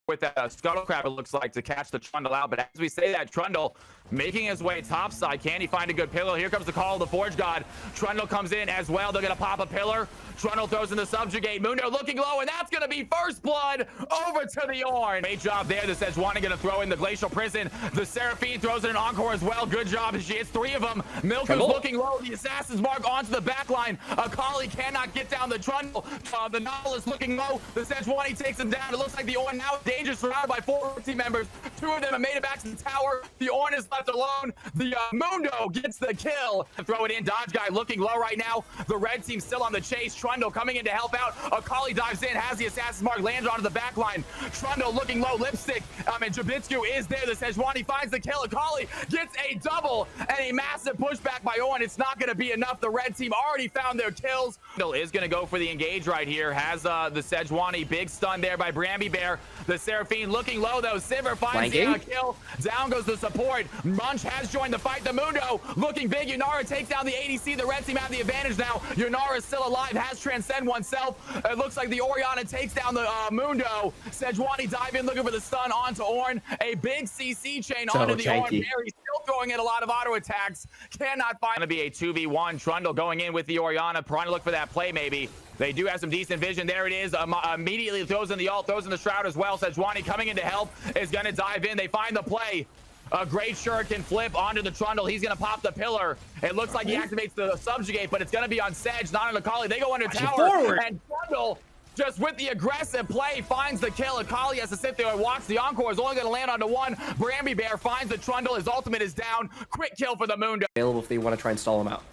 with a Scuttle Crab, it looks like, to catch the Trundle out. But as we say that, Trundle making his way topside. Can he find a good pillar? Here comes the call of the Forge God. Trundle comes in as well. They're going to pop a pillar. Trundle throws in the Subjugate. Mundo looking low, and that's going to be first blood over to the Ornn. Great job there. The Sejuani going to throw in the Glacial Prison. The Seraphine throws in an Encore as well. Good job. She hits 3 of them. Milku's looking low. The Assassin's Mark onto the back line. Akali cannot get down the Trundle. The Nautilus looking low. The Sejuani takes him down. It looks like the Ornn now is dangerous, surrounded by 4 team members. 2 of them have made it back to the tower. The Ornn is left alone. The Mundo gets the kill. Throw it in. Dodge Guy looking low right now. The red team still on the chase. Trundle coming in to help out. Akali dives in, has the Assassin's Mark, lands onto the back line. Trundle looking low. Lipstick and Jiputski is there. The Sejuani finds the kill. Akali gets a double and a massive pushback by Ornn. It's not going to be enough. The red team already found their kills. Trundle is going to go for the engage right here. Has the Sejuani. Big stun there by Brammibear. The Seraphine looking low though. Sivir finds the kill. Down goes the support. Munch has joined the fight. The Mundo looking big. Yunara takes down the ADC. The red team have the advantage now. Yunara is still alive. Has transcend oneself. It looks like the Orianna takes down the Mundo. Sejuani dive in looking for the stun onto Ornn. A big CC chain onto the Ornn. Barry still throwing in a lot of auto attacks. Cannot find. Going to be a 2v1. Trundle going in with the Orianna. Trying to look for that play maybe. They do have some decent vision. There it is. Immediately throws in the ult, throws in the Shroud as well. Sejuani coming in to help is going to dive in. They find the play. A great shuriken flip onto the Trundle. He's going to pop the pillar. It looks like he activates the Subjugate, but it's going to be on Sedge, not on Akali. They go under tower, and Trundle, just with the aggressive play, finds the kill. Akali has to sit there and watch. The Encore is only going to land onto 1. Brammibear finds the Trundle. His ultimate is down. Quick kill for the Mundo. Available if they want to try and stall him out.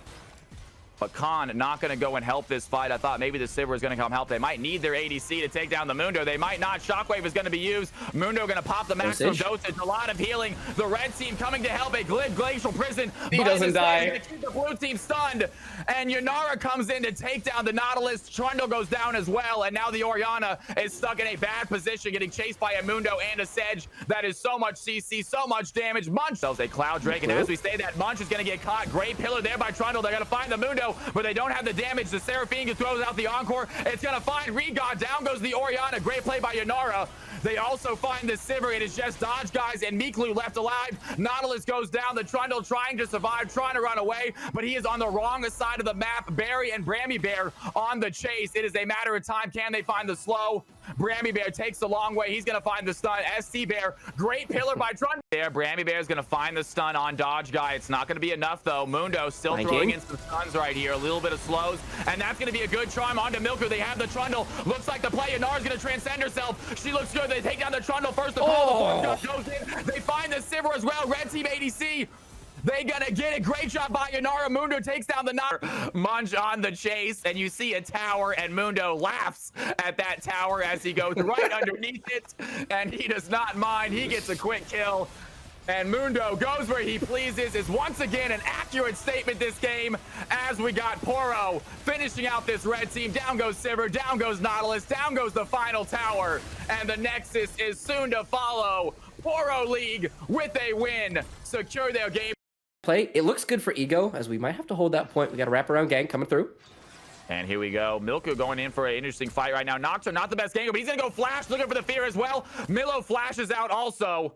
But Khanh not going to go and help this fight. I thought maybe the Sivir was going to come help. They might need their ADC to take down the Mundo. They might not. Shockwave is going to be used. Mundo going to pop the maximum dosage. A lot of healing. The red team coming to help. A Glacial Prison. He doesn't die. To keep the blue team stunned. And Yunara comes in to take down the Nautilus. Trundle goes down as well. And now the Orianna is stuck in a bad position, getting chased by a Mundo and a Sedge. That is so much CC, so much damage. Munch sells a Cloud Drake. And as we say that, Munch is going to get caught. Great pillar there by Trundle. They're going to find the Mundo, but they don't have the damage. The Seraphine throws out the Encore. It's going to find ReeGod. Down goes the Orianna. Great play by Yunara. They also find the Sivir. It is just Dodge Guys and Miklu left alive. Nautilus goes down. The Trundle trying to survive, trying to run away, but he is on the wrong side of the map. Barry and Brammibear on the chase. It is a matter of time. Can they find the slow? Brammibear takes the long way. He's going to find the stun. ST Bear, great pillar by Trundle. There, Brammibear is going to find the stun on Dodge Guy. It's not going to be enough, though. Mundo still throwing in some stuns right here. A little bit of slows, and that's going to be a good charm onto Milku. They have the Trundle. Looks like the play. Yanara's going to transcend herself. She looks good. They take down the Trundle first. The ball goes in. They find the Sivir as well. Red team ADC. They gonna get it. Great job by Yunara. Mundo takes down the Munch on the chase, and you see a tower, and Mundo laughs at that tower as he goes right underneath it, and he does not mind. He gets a quick kill, and Mundo goes where he pleases. Is once again an accurate statement this game, as we got Poro finishing out this red team. Down goes Sivir, down goes Nautilus, down goes the final tower, and the Nexus is soon to follow. Poro Lig with a win, secure their game. Play. It looks good for Ego, as we might have to hold that point. We got a wraparound gang coming through. And here we go. Milku going in for an interesting fight right now. Nocturne, not the best gangle, but he's going to go flash, looking for the fear as well. Milo flashes out also.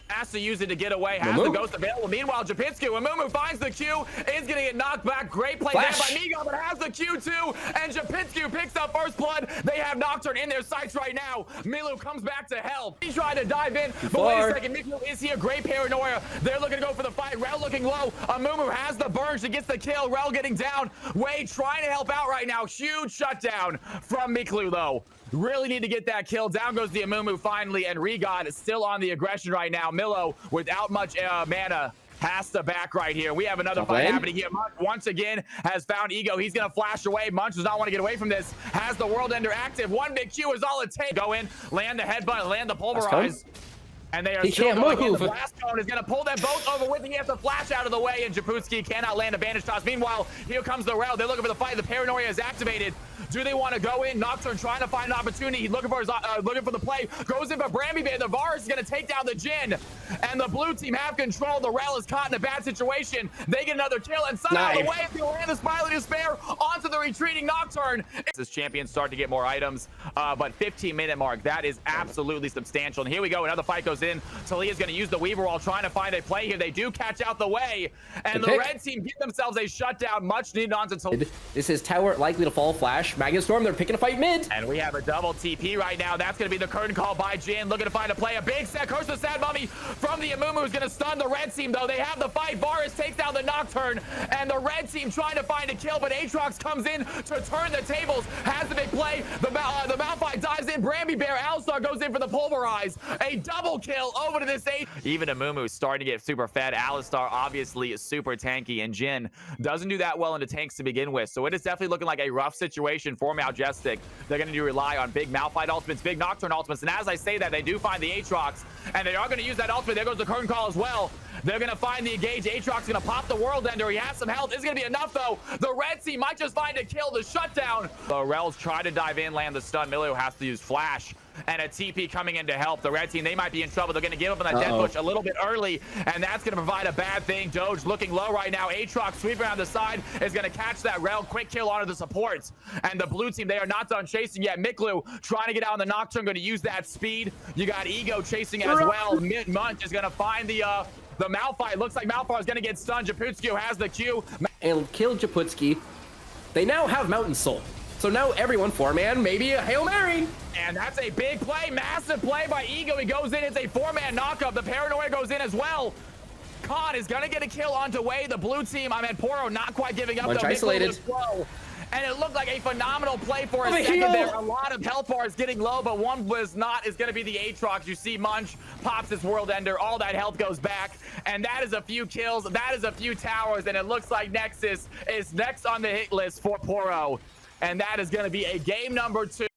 Has to use it to get away. Has the ghost available. Meanwhile, Jiputski, when Mumu finds the Q, is going to get knocked back. Great play there by Migo, but has the Q too. And Jiputski picks up first blood. They have Nocturne in their sights right now. Milu comes back to help. He's trying to dive in, but wait a second. Migo is here. Great paranoia. They're looking to go for the fight. Rel looking low. Mumu has the burn. She gets the kill. Rel getting down. Wade trying to help out right now. Huge shutdown from Miklu though. Really need to get that kill. Down goes the Amumu finally, and ReeGod is still on the aggression right now. Milo, without much mana, has to back right here. We have another fight happening here. Munch once again has found Ego. He's going to flash away. Munch does not want to get away from this. Has the World Ender active. One big Q is all it takes. Go in, land the headbutt, land the pulverize. And they are He still can't going in. move. The blast cone is going to pull them both over with. He has to flash out of the way, and Jiputski cannot land a bandage toss. Meanwhile, here comes the rail. They're looking for the fight. The paranoia is activated. Do they want to go in? Nocturne trying to find an opportunity. He's looking for his, the play. Goes in for Brammibear. The Varus is going to take down the Jin, and the blue team have control. The rail is caught in a bad situation. They get another kill, and somehow the way to land the Smiley Despair onto the retreating Nocturne. This champion start to get more items, but 15-minute mark, that is absolutely substantial. And here we go. Another fight goes in. Talia's going to use the Weaver Wall, trying to find a play here. They do catch out the way, and the red team get themselves a shutdown. Much needed onto Talia. This is tower likely to fall. Flash. Magnet Storm, they're picking a fight mid. And we have a double TP right now. That's going to be the curtain call by Jin, looking to find a play. A big set. Curse the Sad Mummy from the Amumu is going to stun the red team, though. They have the fight. Varus takes down the Nocturne, and the red team trying to find a kill, but Aatrox comes in to turn the tables. Has the big play. The Malphite dives in. Brammibear. Alistar goes in for the Pulverize. A double kill over to this eight. Even Amumu starting to get super fed. Alistar obviously is super tanky, and Jin doesn't do that well into tanks to begin with. So it is definitely looking like a rough situation for Meowjestic. They're going to rely on big Malphite ultimates, big Nocturne ultimates. And as I say that, they do find the Aatrox, and they are going to use that ultimate. There goes the curtain call as well. They're going to find the engage. Aatrox going to pop the World Ender. He has some health. It's going to be enough, though. The red team might just find a kill. The shutdown. The Rels try to dive in, land the stun. Milo has to use flash. And a TP coming in to help. The red team, they might be in trouble. They're going to give up on that death push a little bit early, and that's going to provide a bad thing. Doge looking low right now. Aatrox sweeping around the side is going to catch that rail. Quick kill onto the supports. And the blue team, they are not done chasing yet. Miklu trying to get out on the Nocturne, going to use that speed. You got Ego chasing as well. Munch is going to find the Malphite. Looks like Malphite is going to get stunned. Jiputski has the Q. And kill Jiputski. They now have Mountain Soul. So now everyone, 4-man, maybe a Hail Mary. And that's a big play, massive play by Ego. He goes in, it's a 4-man knockup. The Paranoia goes in as well. Khanh is gonna get a kill onto Way. The blue team, Poro not quite giving up. Munch isolated. And it looked like a phenomenal play for a second there. A lot of health bars getting low, but one was not. Is going to be the Aatrox. You see Munch pops his World Ender. All that health goes back. And that is a few kills. That is a few towers. And it looks like Nexus is next on the hit list for Poro. And that is going to be a game number 2.